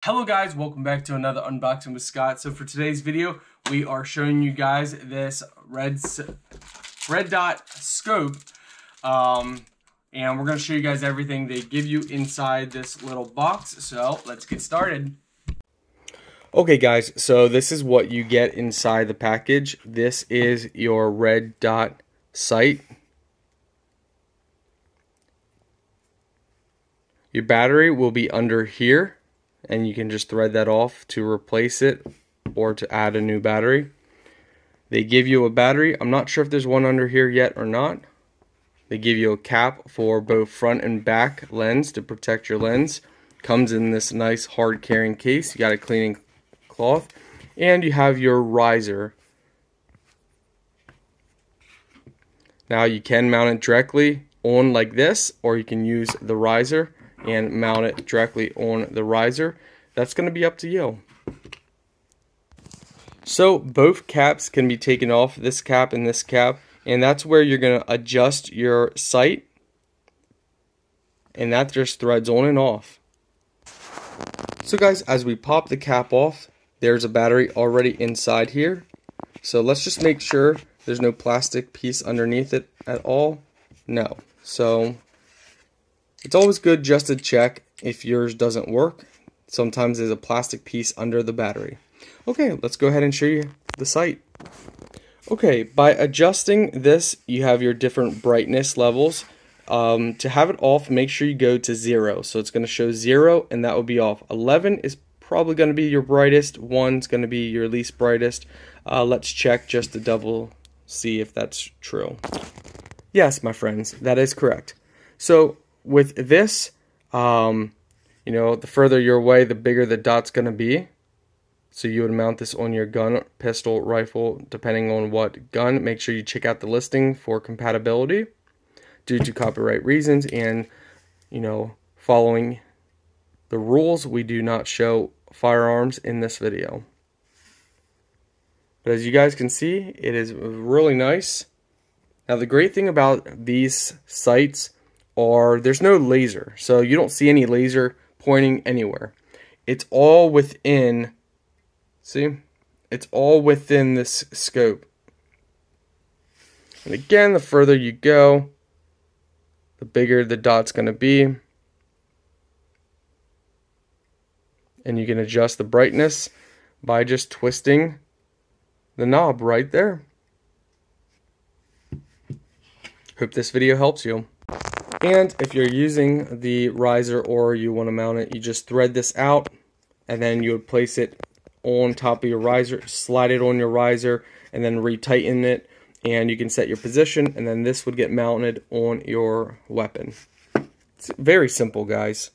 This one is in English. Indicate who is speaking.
Speaker 1: Hello guys, welcome back to another unboxing with Scott. So for today's video, we are showing you guys this red dot scope, and we're going to show you guys everything they give you inside this little box. So let's get started. Okay guys, so this is what you get inside the package. This is your red dot sight. Your battery will be under here, and you can just thread that off to replace it or to add a new battery. They give you a battery. I'm not sure if there's one under here yet or not. They give you a cap for both front and back lens to protect your lens. Comes in this nice hard carrying case. You got a cleaning cloth, and you have your riser. Now you can mount it directly on like this, or you can use the riser and mount it directly on the riser. That's going to be up to you. So both caps can be taken off, this cap and this cap, and that's where you're going to adjust your sight, and that just threads on and off. So guys, as we pop the cap off, there's a battery already inside here. So let's just make sure there's no plastic piece underneath it at all. No. So it's always good just to check if yours doesn't work. Sometimes there's a plastic piece under the battery. Okay, let's go ahead and show you the sight. Okay, by adjusting this, you have your different brightness levels. To have it off, make sure you go to 0. So it's going to show 0, and that will be off. 11 is probably going to be your brightest. 1's going to be your least brightest. Let's check just to double see if that's true. Yes, my friends, that is correct. So with this, you know, the further you're away, the bigger the dot's going to be. So you would mount this on your gun, pistol, rifle, depending on what gun. Make sure you check out the listing for compatibility. Due to copyright reasons and, you know, following the rules, we do not show firearms in this video. But as you guys can see, it is really nice. Now the great thing about these sights are there's no laser, so you don't see any laser pointing anywhere. It's all within, see? It's all within this scope. And again, the further you go, the bigger the dot's going to be. And you can adjust the brightness by just twisting the knob right there. Hope this video helps you. And if you're using the riser or you want to mount it, you just thread this out, and then you would place it on top of your riser, slide it on your riser, and then retighten it, and you can set your position, and then this would get mounted on your weapon. It's very simple, guys.